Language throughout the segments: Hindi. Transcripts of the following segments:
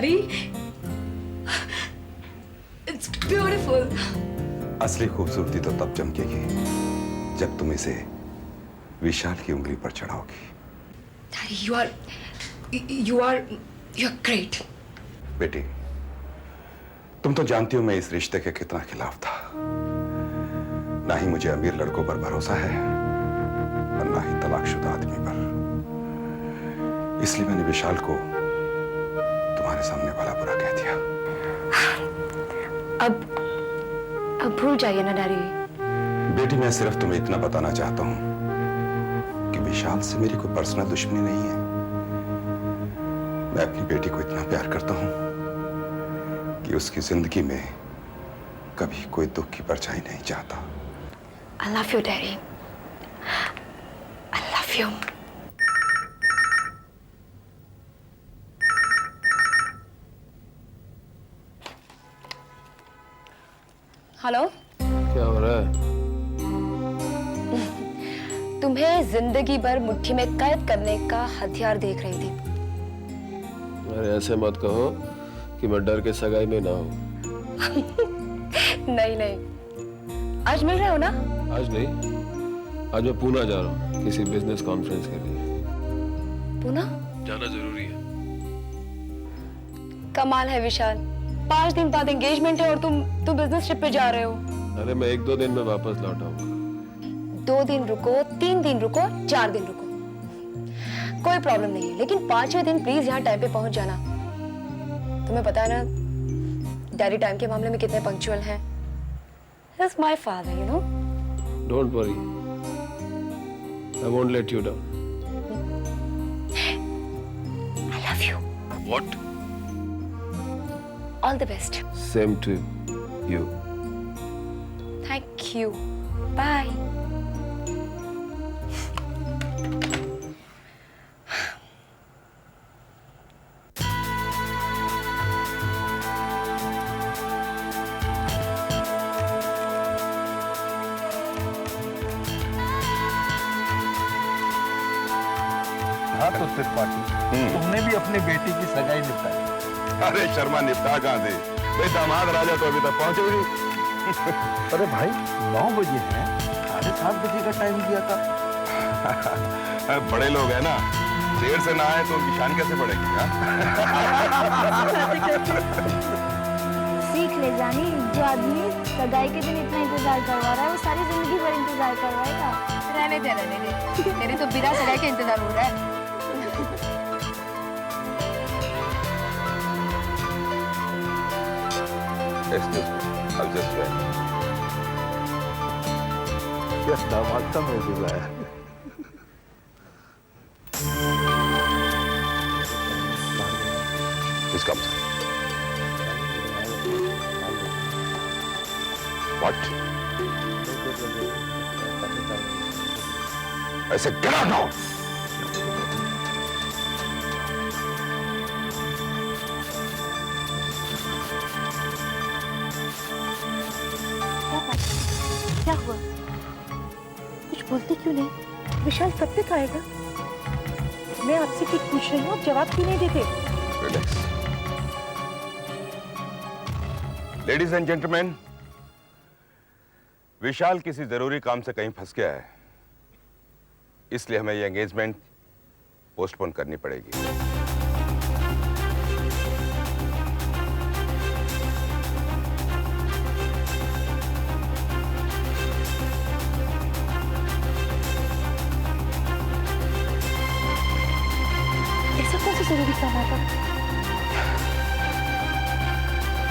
Daddy. It's beautiful. असली खूबसूरती तो तब चमकेगी जब तुम इसे विशाल की उंगली पर चढ़ाओगी। Daddy, you're great. बेटी, तुम तो जानती हो मैं इस रिश्ते के कितना खिलाफ था। ना ही मुझे अमीर लड़कों पर भरोसा है और ना ही तलाकशुदा आदमी पर। इसलिए मैंने विशाल को तुम्हारे सामने भला बुरा कह दिया। अब भूल जाइए ना डैडी। बेटी, मैं सिर्फ तुम्हें इतना बताना चाहता हूं कि विशाल से मेरी कोई पर्सनल दुश्मनी नहीं है। मैं अपनी बेटी को इतना प्यार करता हूं कि उसकी जिंदगी में कभी कोई दुख की परछाई नहीं चाहता। I love you, Daddy. I love you. Hello. क्या हो रहा है? तुम्हें जिंदगी भर मुट्ठी में कैद करने का हथियार देख रही थी। अरे ऐसे मत कहो कि मैं डर के सगाई में ना हूँ। नहीं, आज मिल रहे हो ना? आज नहीं, आज मैं पूना जा रहा हूँ किसी बिजनेस कॉन्फ्रेंस के लिए। पूना? जाना जरूरी है। कमाल है विशाल, 5 दिन बाद एंगेजमेंट है और तुम बिजनेस ट्रिप पे जा रहे हो। अरे मैं 1-2 दिन में वापस लौट आऊंगा। 2 दिन रुको, 3 दिन रुको, 4 दिन रुको, कोई प्रॉब्लम नहीं है, लेकिन 5वें दिन प्लीज यहाँ टाइम पे पहुंच जाना। तुम्हें पता है ना डैडी टाइम के मामले में कितने पंक्चुअल हैं। He's my father, you know. Don't worry, I won't let you down. I love you. What? All the best. Same to you. Thank you. Bye. हाँ तो त्रिपाठी, तुमने भी अपनी बेटी की सगाई निपटाई। अरे शर्मा, निपटा कहां थे भाई? दामाद राजा तो अभी तक पहुंचे ही नहीं। अरे भाई 9 बजे हैं, 7:30 बजे का टाइम दिया था। बड़े लोग हैं ना, देर से ना आए तो उनकी शान कैसे बढ़ेगी? सीख ले जानी, जो आदमी सगाई के दिन इतना इंतजार करवा रहा है वो सारी जिंदगी भर इंतजार करवाएगा। रहने दे। मेरी तो बिना सगाई के इंतजार हो रहा है। Excuse me, I'll just wait. Yes, दामाद का महसूस आया। Please come, sir. What? I said, get out now! क्या हुआ? कुछ बोलते क्यों नहीं? विशाल सब तक आएगा। मैं आपसे कुछ पूछ रही हूँ, आप जवाब क्यों नहीं देते? Relax. Ladies and gentlemen, विशाल किसी जरूरी काम से कहीं फंस गया है, इसलिए हमें ये एंगेजमेंट पोस्टपोन करनी पड़ेगी। ऐसा कौन सा जरूरी काम आता?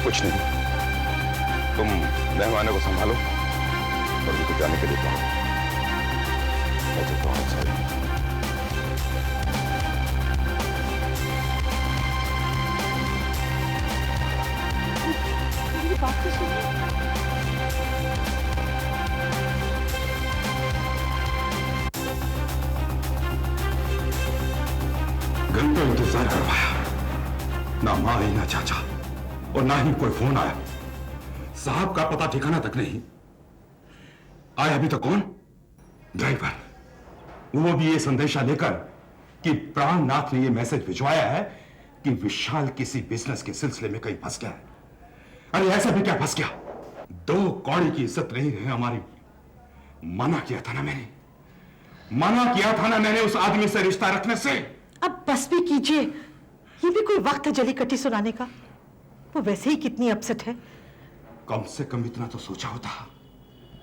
कुछ नहीं, तुम मेहमानों को संभालो और उनको जाने के लिए कहो। मैं तो बहुत सॉरी। मेरी बात तो सुनिए। घंटों इंतजार करवाया, ना माँ आई ना चाचा और ना ही कोई फोन आया। साहब का पता ठिकाना तक नहीं। आए अभी तक कौन? ड्राइवर, वो भी ये संदेशा लेकर कि प्राणनाथ ने ये मैसेज भिजवाया है कि विशाल किसी बिजनेस के सिलसिले में कहीं फंस गया है। अरे ऐसा भी क्या फंस गया? 2 कौड़ी की इज्जत नहीं रहे हमारी। मना किया था ना मैंने, मना किया था ना मैंने उस आदमी से रिश्ता रखने से। अब बस भी कीजिए, ये भी कोई वक्त है जली कट्टी सुनाने का? वो वैसे ही कितनी अपसेट है। कम से कम इतना तो सोचा होता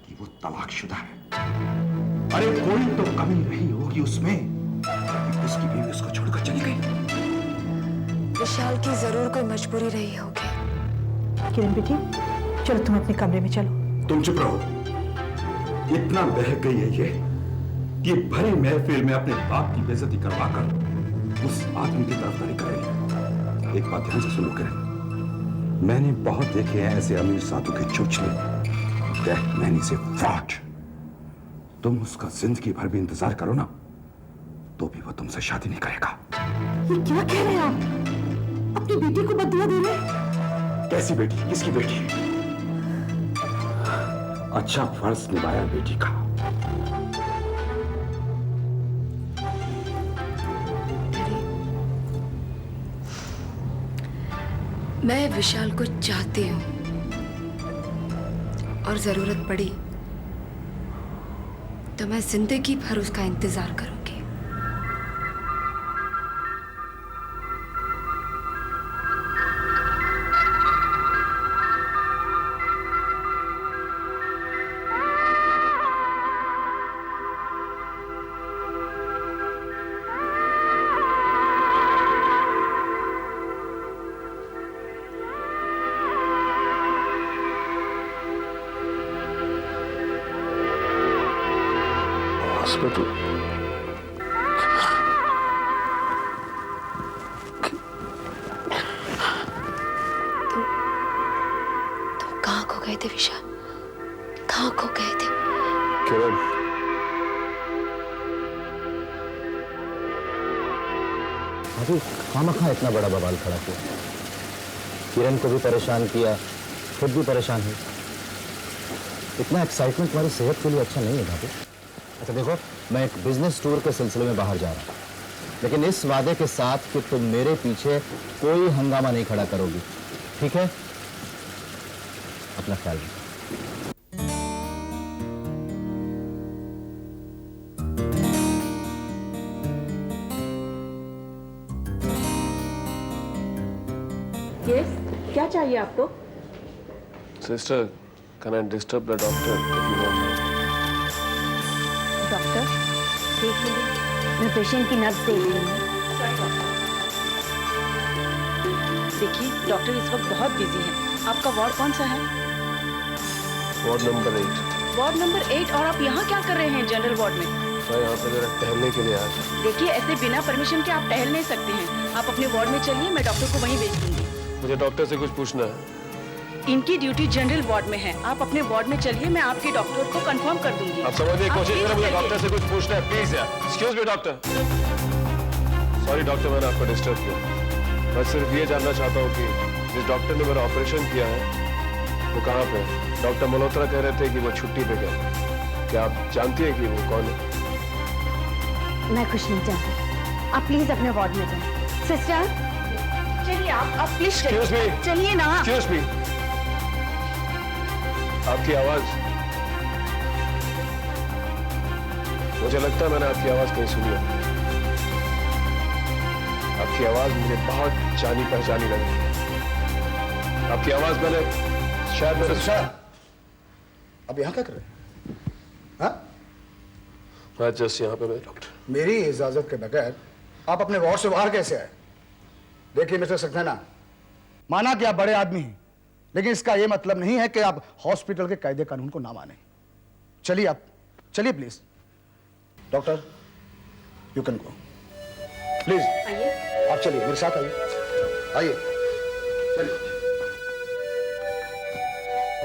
कि वो तलाकशुदा है। अरे कोई तो कमी रही होगी उसमें कि उसकी बीवी उसको छोड़कर चली गई। विशाल की जरूर कोई मजबूरी रही होगी। किरण बेटी, चलो तुम अपने कमरे में चलो। तुम चुप रहो। इतना बहक गई है ये कि भरी महफिल में अपने बाप की बेइज्जती करवाकर उस आदमी की तरफदारी कर रही है। एक बात ध्यान से सुनो किरण, मैंने बहुत देखे हैं ऐसे अमीर साधु के चोचले, that man is a fraud. तुम उसका जिंदगी भर भी इंतजार करो ना, तो भी वो तुमसे शादी नहीं करेगा। ये क्या कह रहे हैं आप? अपनी बेटी को बदला दे रहे हैं? कैसी बेटी? किसकी बेटी? अच्छा फर्ज निभाया बेटी का। मैं विशाल को चाहती हूँ और जरूरत पड़ी तो मैं जिंदगी भर उसका इंतजार करूंगी। हॉस्पिटल? तुम कहाँ खो गए थे विशाल? कहाँ खो गए थे? किरण, अभी खामखा इतना बड़ा बवाल खड़ा किया, किरण को भी परेशान किया, खुद भी परेशान हुई। इतना एक्साइटमेंट तुम्हारी सेहत के लिए अच्छा नहीं है भाभी। अच्छा देखो, मैं एक बिजनेस टूर के सिलसिले में बाहर जा रहा हूँ, लेकिन इस वादे के साथ कि तुम मेरे पीछे कोई हंगामा नहीं खड़ा करोगी, ठीक है? अपना ख्याल रखो। यस, क्या चाहिए आपको? Sister, can I disturb the doctor if you want? Doctor देख लीजिए, मैं पेशेंट की नब्ज देख रही हूँ। देखिए, डॉक्टर इस वक्त बहुत बिजी हैं। आपका वार्ड कौन सा है? Ward number 8। Ward number 8। और आप यहाँ क्या कर रहे हैं जनरल वार्ड में? मैं यहाँ पे जरा टहलने के लिए आया था। देखिए, ऐसे बिना परमिशन के आप टहल नहीं सकते हैं। आप अपने वार्ड में चलिए, मैं डॉक्टर को वहीं भेज दूंगी। मुझे डॉक्टर से कुछ पूछना है। इनकी ड्यूटी जनरल वार्ड में है। आप अपने वार्ड में चलिए, मैं आपके डॉक्टर को कंफर्म कर दूंगी। आप समझने की कोशिश करें, मुझे चलिए। डॉक्टर से कुछ पूछना है, प्लीज यार। Excuse me doctor. Sorry doctor, मैंने आपको डिस्टर्ब किया। मैं सिर्फ ये जानना चाहता हूँ कि जिस डॉक्टर ने मेरा ऑपरेशन किया है वो कहाँ पे? डॉक्टर मल्होत्रा कह रहे थे कि वो छुट्टी पे गए। क्या आप जानती है कि वो कौन है? मैं कुछ नहीं जानती, आप प्लीज अपने वार्ड में जाएं। सिस्टर, चलिए आप प्लीज Excuse me. चलिए ना। एक्सक्यूज मी, आपकी आवाज, मुझे लगता है मैंने आपकी आवाज कहीं सुनी है। आपकी आवाज मुझे बहुत जानी पहचानी लगी। आपकी आवाज मैंने शायद मेरे अब यहाँ क्या कर रहे हैं? हाँ? मैं जस्ट यहाँ पे मेरे डॉक्टर। मेरी इजाजत के बगैर आप अपने वार्ड से बाहर कैसे आए? देखिए मिस्टर सक्सेना, माना कि आप बड़े आदमी हैं, लेकिन इसका यह मतलब नहीं है कि आप हॉस्पिटल के कायदे कानून को ना माने। चलिए आप चलिए please. Doctor, you can go please. आइए। आप चलिए मेरे साथ आइए। आइए चलिए।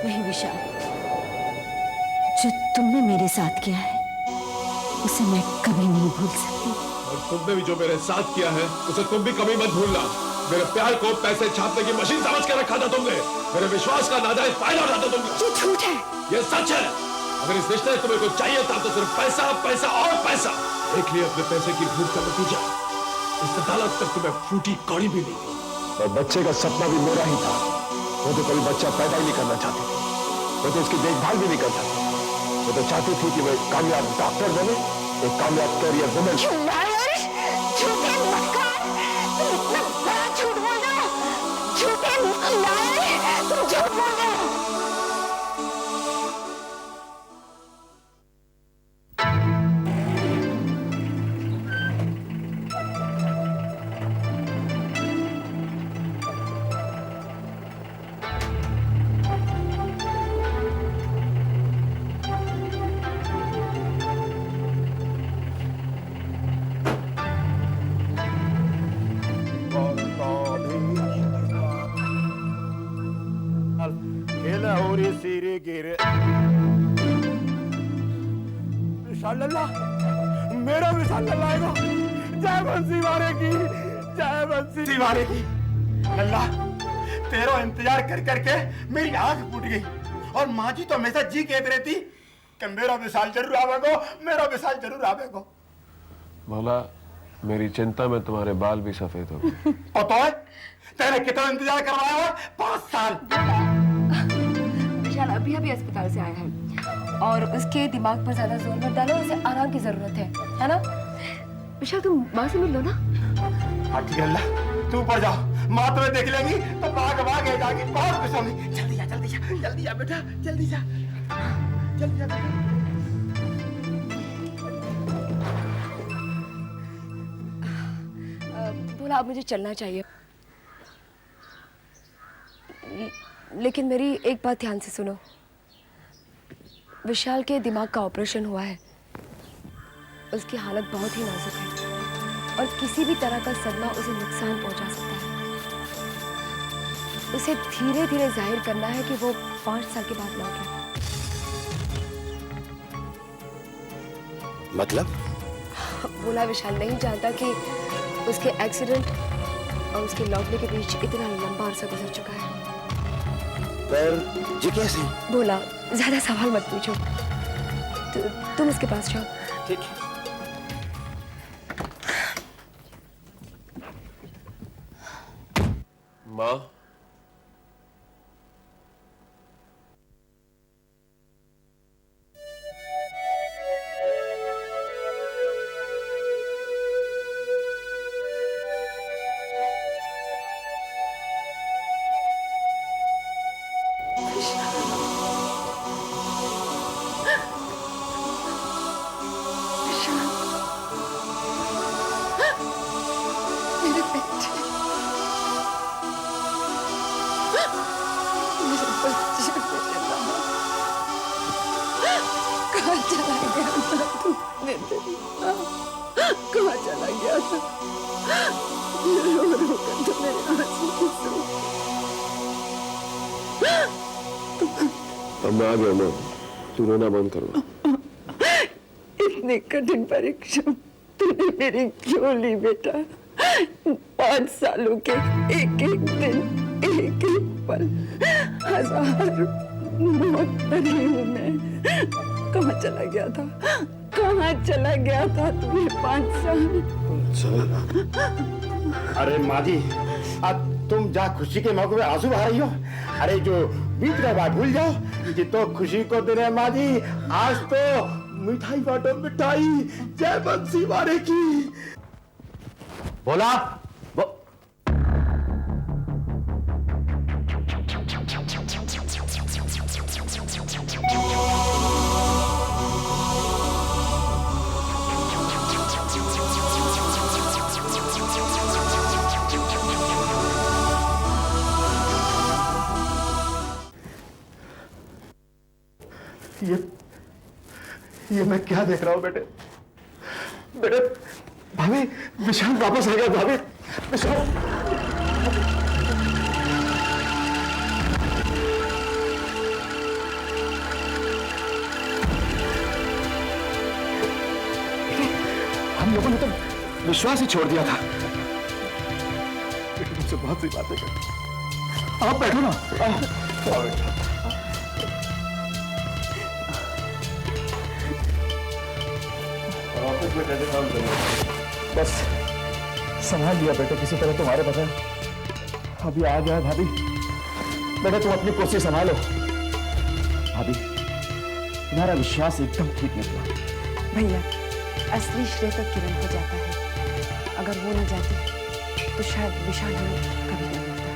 नहीं विशाल, जो तुमने मेरे साथ किया है उसे मैं कभी नहीं भूल सकती। और तुमने भी जो मेरे साथ किया है उसे तुम भी कभी मत भूलना। मेरे प्यार को पैसे छापने की मशीन समझ के रखा था तुमने। मेरे विश्वास का नाजायज फायदा उठाते तुमने। ये झूठ है। ये सच है। अगर इस रिश्ते में तुम्हें कुछ चाहिए था तो सिर्फ पैसा, पैसा और पैसा। देख लिया अपने पैसे की भूख का नतीजा। इस अदालत तक तुम्हें फूटी कौड़ी भी नहीं दी। और बच्चे का सपना भी मेरा ही था। वो तो कभी बच्चा पैदा ही नहीं करना चाहती थी, वो तो उसकी देखभाल भी नहीं कर सकती। वो तो चाहती थी कि वो एक कामयाब डॉक्टर बने, एक कामयाब कैरियर वुमेन। झूठे मक्कार, तुम इतना बड़ा झूठ बोल रहे हो। झूठे लायर, तुम झूठ बोल रहे हो। विशाल लल्ला, मेरा विशाल लल्ला आएगा। जय बंसी वारे की, जय बंसी वारे की। लल्ला, तेरा इंतजार कर करके मेरी आंख फूट गई और माँ जी तो हमेशा जी कहती रहती कि मेरा विशाल जरूर आवेगो, मेरा विशाल जरूर आवेगो। भोला, मेरी चिंता में तुम्हारे बाल भी सफेद हो गए। पता है तेरे कितना इंतजार करवाया? 5 साल। विशाल अभी अभी अस्पताल से आया है और उसके दिमाग पर ज्यादा जोर मत डालो, उसे आराम की जरूरत है ना? विशाल तुम माँ से मिल लो ना। हाँ ठीक है अल्लाह, तू ऊपर जाओ, माँ तुम्हें देख लेगी तो भाग भाग जाएगी। बहुत खुश होंगी। जल्दी जा, जल्दी जा, जल्दी जा बेटा, जल्दी जा, जल्दी जा बेटा। बोला अब मुझे चलना चाहिए, लेकिन मेरी एक बात ध्यान से सुनो। विशाल के दिमाग का ऑपरेशन हुआ है, उसकी हालत बहुत ही नाजुक है और किसी भी तरह का सदमा उसे नुकसान पहुंचा सकता है। उसे धीरे धीरे जाहिर करना है कि वो 5 साल के बाद लौट रहा है। मतलब? बोला विशाल नहीं जानता कि उसके एक्सीडेंट और उसके लौटने के बीच इतना लंबा अरसा गुजर चुका है। पर जी कैसे? बोला ज्यादा सवाल मत पूछो, तुम उसके पास जाओ। ठीक है। माँ, कहाँ चला गया था? रो रो कर तो मेरे आंसू अब मैं आ गया माँ, तू रोना बंद करो। इतनी कठिन परीक्षा तूने मेरी क्यों ली बेटा? 5 सालों के एक एक दिन, एक एक पल, 1000 मौत भरी हूँ मैं। कहाँ चला गया था? कहाँ चला गया था तुम्हें 5 साल? अरे माँ जी, अब तुम जा खुशी के मौके पे आंसू बहा रही हो। अरे जो बीत गया बात भूल जाओ। ये तो खुशी को दिन है माँ जी, आज तो मिठाई बांटो मिठाई। जय बंसी वारे की। बोला ये मैं क्या देख रहा हूँ बेटे? बेटे, भाभी, विशाल वापस आ गया। भाभी, विशाल। हम लोगों ने तो विश्वास ही छोड़ दिया था। बेटे, तुमसे बहुत सी बातें कर। आप बैठो ना। आओ बेटा। ऑफिस में कैसे काम कर रहे हो? बस संभाल लिया बेटे किसी तरह, तुम्हारे पता है अभी आ गया है भाभी। बेटा तुम अपनी कोशिश संभालो। भाभी तुम्हारा विश्वास एकदम ठीक निकला। भैया असली श्रेय तो किरण को जाता है, अगर वो न जाती तो शायद विशाल हमें कभी नहीं मिलता।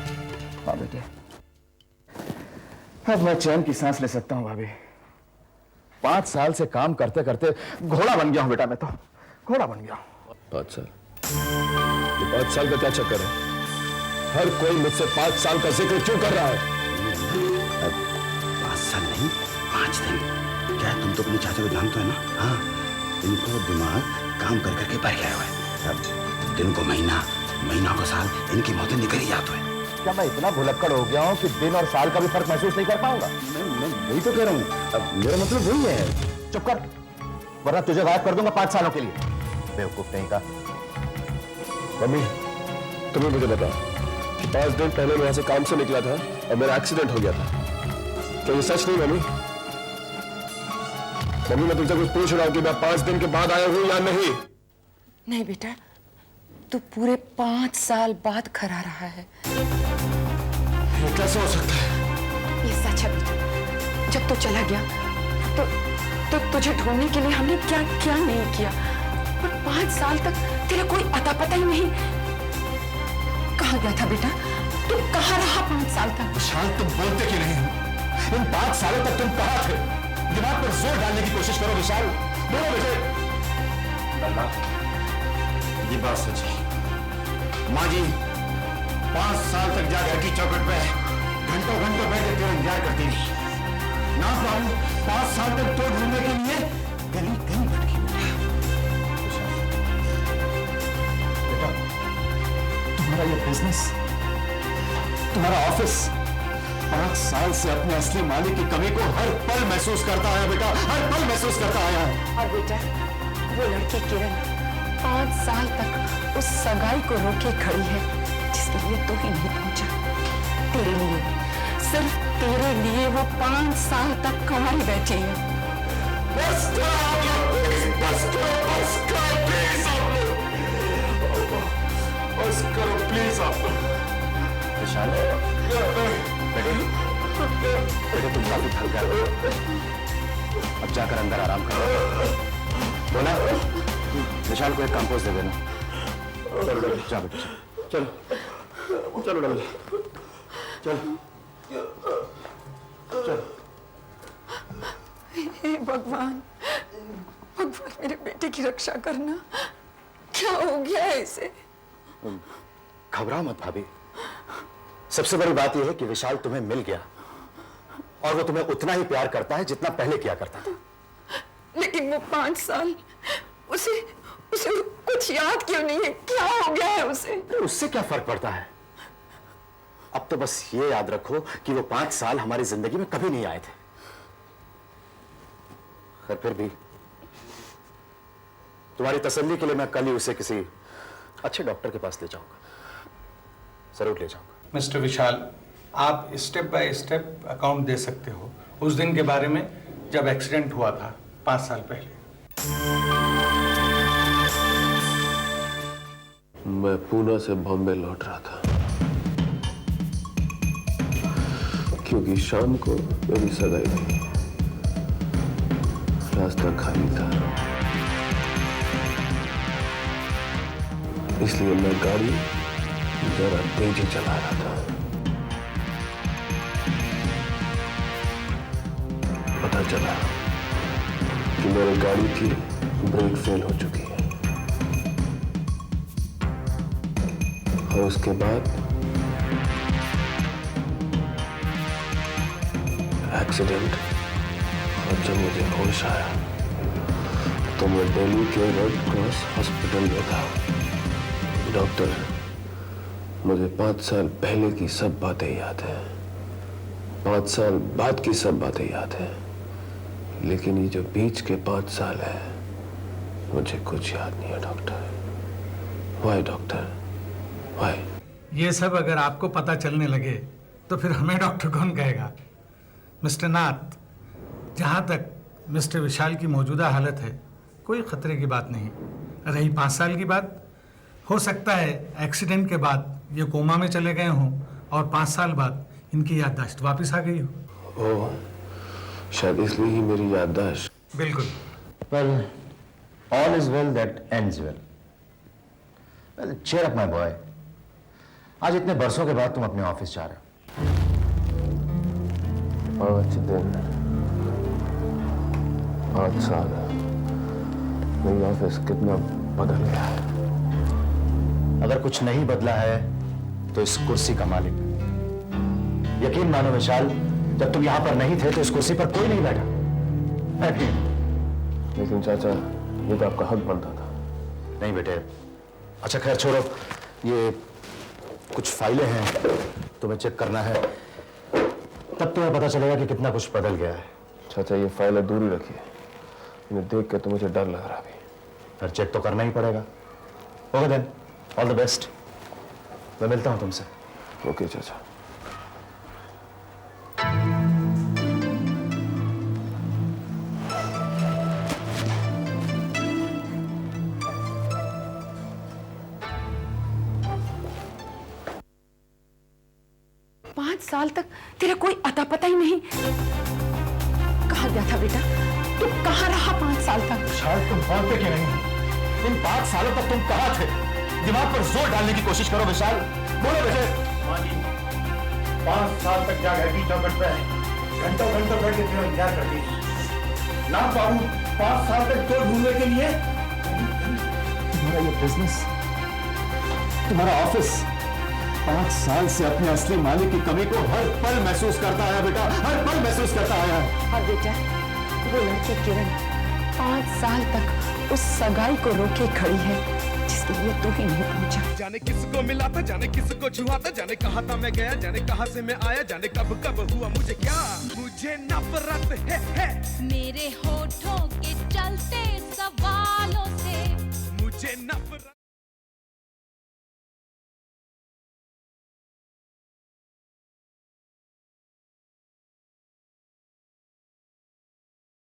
हाँ बेटे, अब मैं चैन की सांस ले सकता हूँ भाभी। 5 साल से काम करते करते घोड़ा बन गया हूँ बेटा, मैं तो घोड़ा बन गया हूँ। 5 साल? ये 5 साल का क्या चक्कर है? हर कोई मुझसे 5 साल का जिक्र क्यों कर रहा है? 5 साल नहीं, 5 दिन। क्या तुम तो अपने चाचा को जानते हो ना? हाँ, इनको दिमाग काम कर करके भर गया हुआ है। अब दिन को महीना, महीना को साल, इनकी मौतें निकल ही जाती है। क्या मैं इतना भुलक्कड़ हो गया हूँ कि दिन और साल का भी फर्क महसूस नहीं कर पाऊंगा? मैं वही तो कह रहा हूँ, अब मेरा मतलब वही है। चुप कर, वरना तुझे गायब कर दूंगा 5 सालों के लिए, बेवकूफ नहीं का। मम्मी, तुम्हें मुझे बताओ कि 5 दिन पहले मैं यहाँ से काम से निकला था और मेरा एक्सीडेंट हो गया था। तो ये सच नहीं मम्मी? मम्मी मैं तुमसे कुछ पूछ रहा हूँ कि मैं 5 दिन के बाद आया हूँ या नहीं? नहीं बेटा, तू पूरे 5 साल बाद घर आ रहा है। ये कैसे हो सकता है? ये सच है बेटा। जब तू चला गया तो तुझे ढूंढने के लिए हमने क्या क्या नहीं किया, पर 5 साल तक तेरा कोई अता पता ही नहीं। कहाँ गया था बेटा? तू कहाँ रहा 5 साल तक? विशाल तुम बोलते क्यों नहीं हो? इन 5 सालों तक तुम कहाँ थे? दिमाग पर जोर डालने की कोशिश करो विशाल, बोलो बेटे। ये बात सच है। माँ जी 5 साल तक जाकर की चौखट पे घंटों घंटों बैठे तेरा इंतजार करती थी। ना पाऊं 5 साल तक तो ढूंढने के लिए गली गली भटकी। बेटा तुम्हारा ये बिजनेस, तुम्हारा ऑफिस 5 साल से अपने असली मालिक की कमी को हर पल महसूस करता आया बेटा, हर पल महसूस करता आया है। और बेटा वो लड़की किरण 5 साल तक उस सगाई को रोके खड़ी है जिसके लिए तू ही नहीं पहुंचा। तेरे लिए, सिर्फ तेरे लिए वो 5 साल तक कुंवारी बैठी है। बस करो, बस करो, बस करो प्लीज आप लोग, बस करो प्लीज आप लोग। विशाल बेटे तुम काफी थक गए, अब जाकर अंदर आराम करो। बोला विशाल को एक कंपोज दे देना। चलो डॉली, जा बेटा चलो, चलो डॉली, चलो चलो। हे भगवान, भगवान मेरे बेटे की रक्षा करना। क्या हो गया है इसे? घबराओ मत भाभी, सबसे बड़ी बात यह है कि विशाल तुम्हें मिल गया और वो तुम्हें उतना ही प्यार करता है जितना पहले किया करता था। लेकिन वो 5 साल उसे कुछ याद क्यों नहीं है? क्या हो गया है उसे? उससे क्या फर्क पड़ता है? अब तो बस ये याद रखो कि वो 5 साल हमारी जिंदगी में कभी नहीं आए थे। खैर फिर भी तुम्हारी तसल्ली के लिए मैं कल ही उसे किसी अच्छे डॉक्टर के पास ले जाऊंगा, जरूर ले जाऊंगा। मिस्टर विशाल, आप स्टेप बाय स्टेप अकाउंट दे सकते हो उस दिन के बारे में जब एक्सीडेंट हुआ था 5 साल पहले। मैं पूना से बॉम्बे लौट रहा था क्योंकि शाम को मेरी सगाई थी। रास्ता खाली था, इसलिए मैं गाड़ी जरा तेजी चला रहा था। पता चला कि मेरी गाड़ी की ब्रेक फेल हो चुकी है और उसके बाद एक्सीडेंट। और जब मुझे होश आया तो मैं दिल्ली के रेड क्रॉस हॉस्पिटल में था। डॉक्टर, मुझे 5 साल पहले की सब बातें याद है, 5 साल बाद की सब बातें याद है, लेकिन ये जो बीच के 5 साल है मुझे कुछ याद नहीं है डॉक्टर। Y doctor, Y? ये सब अगर आपको पता चलने लगे तो फिर हमें डॉक्टर कौन कहेगा? मिस्टर नाथ, जहाँ तक मिस्टर विशाल की मौजूदा हालत है कोई खतरे की बात नहीं। रही 5 साल की बात, हो सकता है एक्सीडेंट के बाद ये कोमा में चले गए हों और 5 साल बाद इनकी याददाश्त वापस आ गई हो। ओह, शायद इसलिए ही मेरी याददाश्त। बिल्कुल। Well, all is well that ends well. Well, cheer up, my boy. आज इतने बरसों के बाद तुम अपने ऑफिस जा रहे हो। 5 दिन, 5 साल, मेरी ऑफिस कितना बदल गया है। अगर कुछ नहीं बदला है तो इस कुर्सी का मालिक। यकीन मानो विशाल, जब तुम यहां पर नहीं थे तो इस कुर्सी पर कोई नहीं बैठा। मैं भी। लेकिन चाचा, ये तो आपका हक बनता था। नहीं बेटे। अच्छा खैर छोड़ो, ये कुछ फाइलें हैं, तुम्हें चेक करना है, तब तुम्हें पता चलेगा कि कितना कुछ बदल गया है। चाचा, ये फाइलें दूर ही रखिए, इन्हें देख के तो मुझे डर लग रहा है अभी। पर चेक तो करना ही पड़ेगा। Okay then, all the best. मैं मिलता हूं तुमसे। ओके चाचा। साल तक तेरा कोई अता पता ही नहीं। कहाँ गया था बेटा? तू कहाँ रहा 5 साल तक? शायद तुम बोलते क्यों नहीं? इन 5 सालों तक तुम कहाँ थे? दिमाग पर जोर डालने की कोशिश करो विशाल। बोलो बेटे। माँ जी, 5 साल तक जा घर की चौखट पे घंटों घंटों बैठ के तेरा इंतजार करती थी। ना बाबू, 5 साल तक तो ढूंढने के लिए तुम्हारा ये बिजनेस, तुम्हारा ऑफिस 5 साल से अपने असली मालिक की कमी को हर पल महसूस करता है बेटा, हर पल महसूस करता है। और बेटा, वो लड़की किरण 5 साल तक उस सगाई को रोके खड़ी है जिसके लिए तू ही नहीं पहुंचा। जाने किसको मिला था, जाने किसको छुआ था, जाने कहाँ था मैं गया, जाने कहाँ से मैं आया, जाने कब कब हुआ मुझे क्या। मुझे नफरत है मेरे होठों के चलते सवालों से, मुझे नफरत